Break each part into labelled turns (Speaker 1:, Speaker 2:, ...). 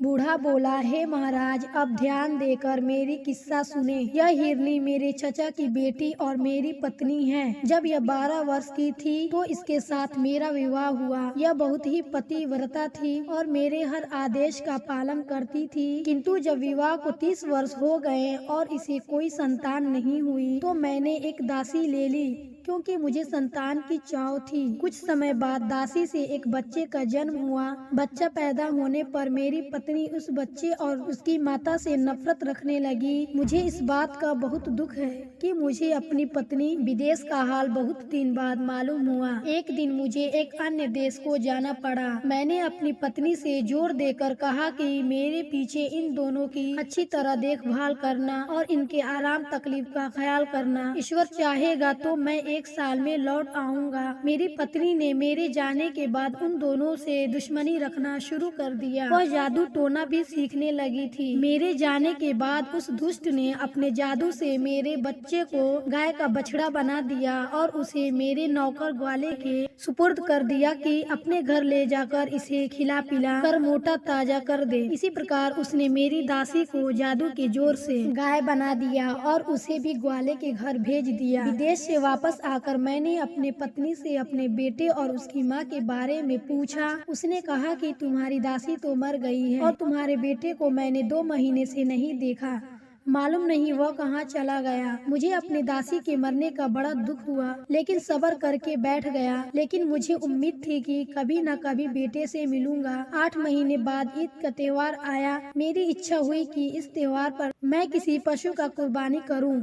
Speaker 1: बूढ़ा बोला, हे महाराज, अब ध्यान देकर मेरी किस्सा सुने। यह हिरनी मेरे चचा की बेटी और मेरी पत्नी है। जब यह 12 वर्ष की थी तो इसके साथ मेरा विवाह हुआ। यह बहुत ही पतिव्रता थी और मेरे हर आदेश का पालन करती थी, किंतु जब विवाह को 30 वर्ष हो गए और इसे कोई संतान नहीं हुई तो मैंने एक दासी ले ली, क्योंकि मुझे संतान की चाव थी। कुछ समय बाद दासी से एक बच्चे का जन्म हुआ। बच्चा पैदा होने पर मेरी पत्नी उस बच्चे और उसकी माता से नफरत रखने लगी। मुझे इस बात का बहुत दुख है कि मुझे अपनी पत्नी विदेश का हाल बहुत दिन बाद मालूम हुआ। एक दिन मुझे एक अन्य देश को जाना पड़ा। मैंने अपनी पत्नी से जोर देकर कहा कि मेरे पीछे इन दोनों की अच्छी तरह देखभाल करना और इनके आराम तकलीफ का ख्याल करना। ईश्वर चाहेगा तो मैं 1 साल में लौट आऊंगा। मेरी पत्नी ने मेरे जाने के बाद उन दोनों से दुश्मनी रखना शुरू कर दिया। वह जादू टोना भी सीखने लगी थी। मेरे जाने के बाद उस दुष्ट ने अपने जादू से मेरे बच्चे को गाय का बछड़ा बना दिया और उसे मेरे नौकर ग्वाले के सुपुर्द कर दिया कि अपने घर ले जाकर इसे खिला पिला कर मोटा ताजा कर दे। इसी प्रकार उसने मेरी दासी को जादू के जोर से गाय बना दिया और उसे भी ग्वाले के घर भेज दिया। विदेश से वापस आकर मैंने अपने पत्नी से अपने बेटे और उसकी माँ के बारे में पूछा। उसने कहा कि तुम्हारी दासी तो मर गई है और तुम्हारे बेटे को मैंने 2 महीने से नहीं देखा। मालूम नहीं वह कहाँ चला गया। मुझे अपनी दासी के मरने का बड़ा दुख हुआ, लेकिन सब्र करके बैठ गया। लेकिन मुझे उम्मीद थी कि कभी न कभी बेटे से मिलूंगा। 8 महीने बाद ईद का त्योहार आया। मेरी इच्छा हुई कि इस त्योहार पर मैं किसी पशु का कुर्बानी करूं।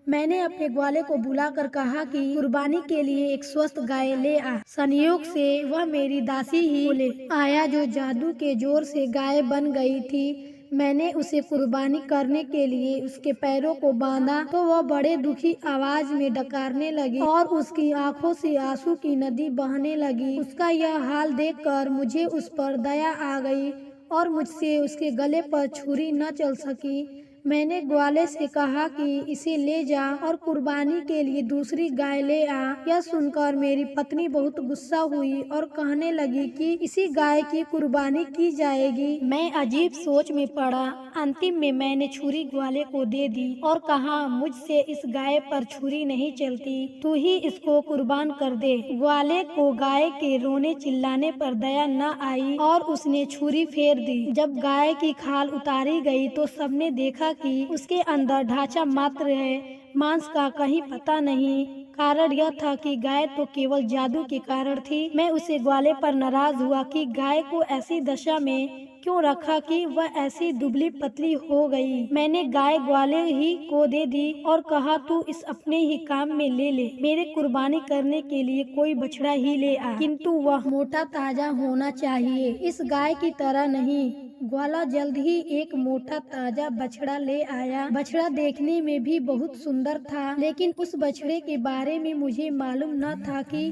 Speaker 1: मैंने अपने ग्वाले को बुलाकर कहा कि कुर्बानी के लिए एक स्वस्थ गाय ले आ। संयोग से वह मेरी दासी ही ले आया, जो जादू के जोर से गाय बन गई थी। मैंने उसे कुर्बानी करने के लिए उसके पैरों को बांधा तो वह बड़े दुखी आवाज में डकारने लगी और उसकी आंखों से आंसू की नदी बहने लगी। उसका यह हाल देखकर मुझे उस पर दया आ गई और मुझसे उसके गले पर छुरी न चल सकी। मैंने ग्वाले से कहा कि इसे ले जा और कुर्बानी के लिए दूसरी गाय ले आ। यह सुनकर मेरी पत्नी बहुत गुस्सा हुई और कहने लगी कि इसी गाय की कुर्बानी की जाएगी। मैं अजीब सोच में पड़ा। अंतिम में मैंने छुरी ग्वाले को दे दी और कहा, मुझसे इस गाय पर छुरी नहीं चलती, तू ही इसको कुर्बान कर दे। ग्वाले को गाय के रोने चिल्लाने पर दया न आई और उसने छुरी फेर दी। जब गाय की खाल उतारी गई तो सबने देखा कि उसके अंदर ढांचा मात्र है, मांस का कहीं पता नहीं। कारण यह था कि गाय तो केवल जादू के कारण थी। मैं उसे ग्वाले पर नाराज हुआ कि गाय को ऐसी दशा में क्यों रखा कि वह ऐसी दुबली पतली हो गई। मैंने गाय ग्वाले ही को दे दी और कहा, तू इस अपने ही काम में ले ले। मेरे कुर्बानी करने के लिए कोई बछड़ा ही ले आ, किंतु वह मोटा ताजा होना चाहिए, इस गाय की तरह नहीं। ग्वाला जल्द ही एक मोटा ताजा बछड़ा ले आया। बछड़ा देखने में भी बहुत सुंदर था, लेकिन उस बछड़े के बारे में मुझे मालूम न था कि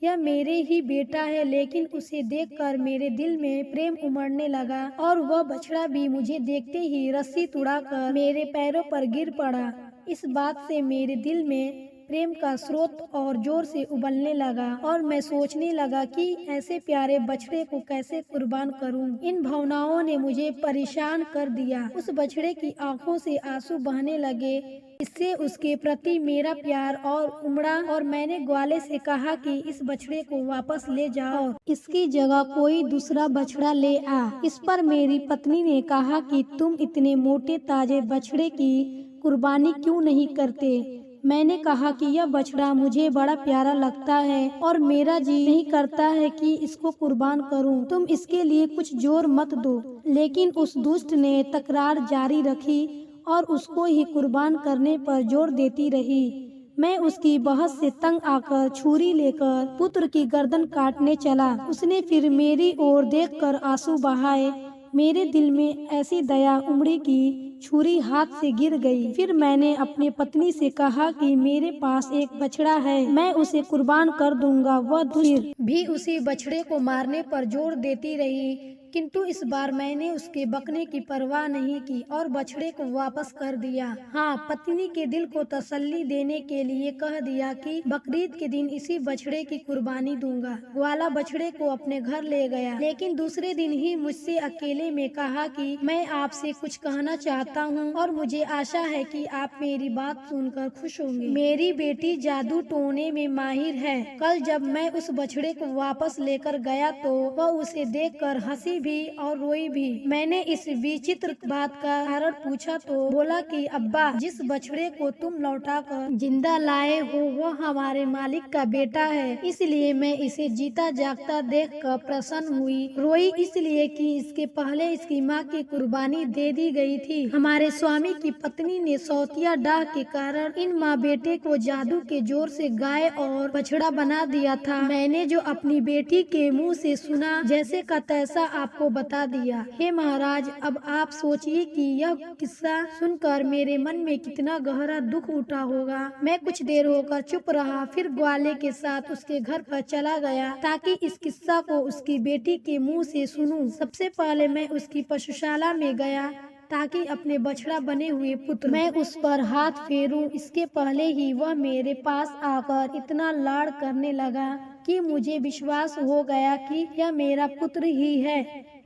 Speaker 1: यह मेरे ही बेटा है। लेकिन उसे देखकर मेरे दिल में प्रेम उमड़ने लगा और वह बछड़ा भी मुझे देखते ही रस्सी तुड़ाकर मेरे पैरों पर गिर पड़ा। इस बात से मेरे दिल में प्रेम का स्रोत और जोर से उबलने लगा और मैं सोचने लगा कि ऐसे प्यारे बछड़े को कैसे कुर्बान करूं। इन भावनाओं ने मुझे परेशान कर दिया। उस बछड़े की आंखों से आंसू बहने लगे। इससे उसके प्रति मेरा प्यार और उमड़ा और मैंने ग्वाले से कहा कि इस बछड़े को वापस ले जाओ, इसकी जगह कोई दूसरा बछड़ा ले आ। इस पर मेरी पत्नी ने कहा कि तुम इतने मोटे ताजे बछड़े की कुर्बानी क्यों नहीं करते। मैंने कहा कि यह बछड़ा मुझे बड़ा प्यारा लगता है और मेरा जी नहीं करता है कि इसको कुर्बान करूं। तुम इसके लिए कुछ जोर मत दो। लेकिन उस दुष्ट ने तकरार जारी रखी और उसको ही कुर्बान करने पर जोर देती रही। मैं उसकी बहस से तंग आकर छुरी लेकर पुत्र की गर्दन काटने चला। उसने फिर मेरी ओर देखकर आंसू बहाए। मेरे दिल में ऐसी दया उमड़ी कि छुरी हाथ से गिर गई। फिर मैंने अपनी पत्नी से कहा कि मेरे पास एक बछड़ा है, मैं उसे कुर्बान कर दूंगा। वह फिर भी उसी बछड़े को मारने पर जोर देती रही, किंतु इस बार मैंने उसके बकने की परवाह नहीं की और बछड़े को वापस कर दिया। हाँ, पत्नी के दिल को तसल्ली देने के लिए कह दिया कि बकरीद के दिन इसी बछड़े की कुर्बानी दूंगा। ग्वाला बछड़े को अपने घर ले गया, लेकिन दूसरे दिन ही मुझसे अकेले में कहा कि मैं आपसे कुछ कहना चाहता हूँ और मुझे आशा है कि आप मेरी बात सुनकर खुश होंगे। मेरी बेटी जादू टोने में माहिर है। कल जब मैं उस बछड़े को वापस लेकर गया तो वह उसे देखकर हंसी भी और रोई भी। मैंने इस विचित्र बात का कारण पूछा तो बोला कि अब्बा, जिस बछड़े को तुम लौटाकर जिंदा लाए हो वह हमारे मालिक का बेटा है, इसलिए मैं इसे जीता जागता देखकर प्रसन्न हुई। रोई इसलिए कि इसके पहले इसकी माँ की कुर्बानी दे दी गई थी। हमारे स्वामी की पत्नी ने सौतिया डाह के कारण इन माँ बेटे को जादू के जोर से गाय और बछड़ा बना दिया था। मैंने जो अपनी बेटी के मुँह से सुना, जैसे का तैसा आपको बता दिया। हे महाराज, अब आप सोचिए कि यह किस्सा सुनकर मेरे मन में कितना गहरा दुख उठा होगा। मैं कुछ देर होकर चुप रहा, फिर ग्वाले के साथ उसके घर पर चला गया ताकि इस किस्सा को उसकी बेटी के मुंह से सुनूं। सबसे पहले मैं उसकी पशुशाला में गया ताकि अपने बछड़ा बने हुए पुत्र मैं उस पर हाथ फेरूं। इसके पहले ही वह मेरे पास आकर इतना लाड़ करने लगा कि मुझे विश्वास हो गया कि यह मेरा पुत्र ही है।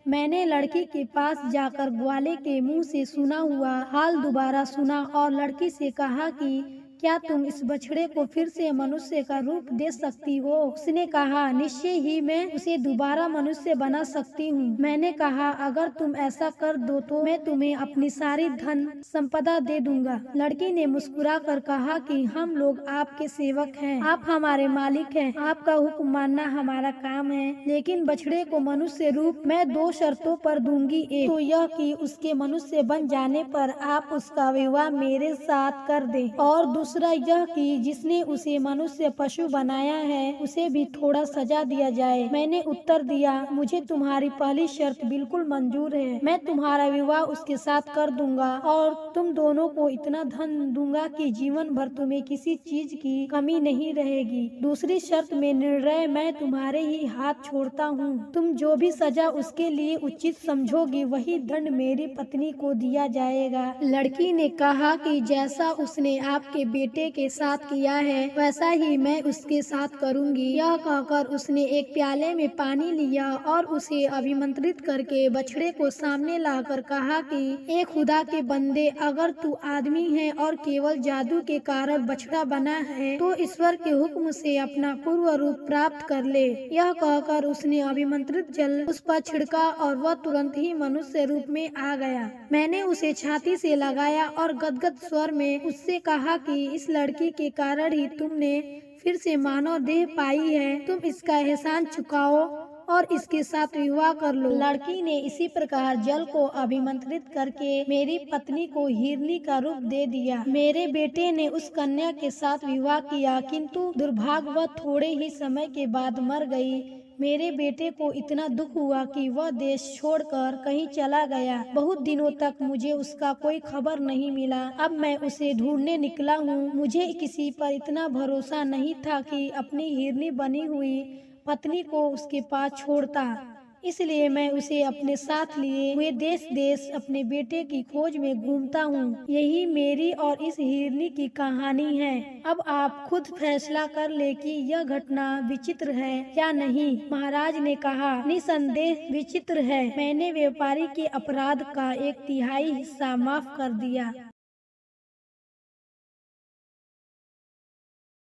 Speaker 1: मैंने लड़की के पास जाकर ग्वाले के मुंह से सुना हुआ हाल दोबारा सुना और लड़की से कहा कि क्या तुम इस बछड़े को फिर से मनुष्य का रूप दे सकती हो? उसने कहा, निश्चय ही मैं उसे दोबारा मनुष्य बना सकती हूँ। मैंने कहा, अगर तुम ऐसा कर दो तो मैं तुम्हें अपनी सारी धन संपदा दे दूंगा। लड़की ने मुस्कुरा कर कहा कि हम लोग आपके सेवक हैं, आप हमारे मालिक हैं, आपका हुक्म मानना हमारा काम है। लेकिन बछड़े को मनुष्य रूप मैं 2 शर्तों पर दूंगी। एक तो यह कि उसके मनुष्य बन जाने पर आप उसका विवाह मेरे साथ कर दें, और दूसरा यह कि जिसने उसे मनुष्य पशु बनाया है उसे भी थोड़ा सजा दिया जाए। मैंने उत्तर दिया, मुझे तुम्हारी पहली शर्त बिल्कुल मंजूर है। मैं तुम्हारा विवाह उसके साथ कर दूंगा और तुम दोनों को इतना धन दूंगा कि जीवन भर तुम्हें किसी चीज की कमी नहीं रहेगी। दूसरी शर्त में निर्णय मैं तुम्हारे ही हाथ छोड़ता हूँ। तुम जो भी सजा उसके लिए उचित समझोगी वही दंड मेरी पत्नी को दिया जाएगा। लड़की ने कहा कि जैसा उसने आपके बेटे के साथ किया है वैसा ही मैं उसके साथ करूंगी। यह कहकर उसने एक प्याले में पानी लिया और उसे अभिमंत्रित करके बछड़े को सामने लाकर कहा कि ए खुदा के बंदे, अगर तू आदमी है और केवल जादू के कारण बछड़ा बना है तो ईश्वर के हुक्म से अपना पूर्व रूप प्राप्त कर ले। यह कहकर उसने अभिमंत्रित जल उस पर छिड़का और वह तुरंत ही मनुष्य रूप में आ गया। मैंने उसे छाती से लगाया और गदगद स्वर में उससे कहा कि इस लड़की के कारण ही तुमने फिर से मानव देह पाई है। तुम इसका एहसान चुकाओ और इसके साथ विवाह कर लो। लड़की ने इसी प्रकार जल को अभिमंत्रित करके मेरी पत्नी को हिरनी का रूप दे दिया। मेरे बेटे ने उस कन्या के साथ विवाह किया, किंतु दुर्भाग्यवश थोड़े ही समय के बाद मर गई। मेरे बेटे को इतना दुख हुआ कि वह देश छोड़कर कहीं चला गया। बहुत दिनों तक मुझे उसका कोई खबर नहीं मिला। अब मैं उसे ढूंढने निकला हूँ। मुझे किसी पर इतना भरोसा नहीं था कि अपनी हिरनी बनी हुई पत्नी को उसके पास छोड़ता, इसलिए मैं उसे अपने साथ लिए हुए देश देश अपने बेटे की खोज में घूमता हूँ। यही मेरी और इस हिरनी की कहानी है। अब आप खुद फैसला कर ले कि यह घटना विचित्र है या नहीं। महाराज ने कहा, निसंदेह विचित्र है। मैंने व्यापारी के अपराध का 1/3 हिस्सा माफ कर दिया।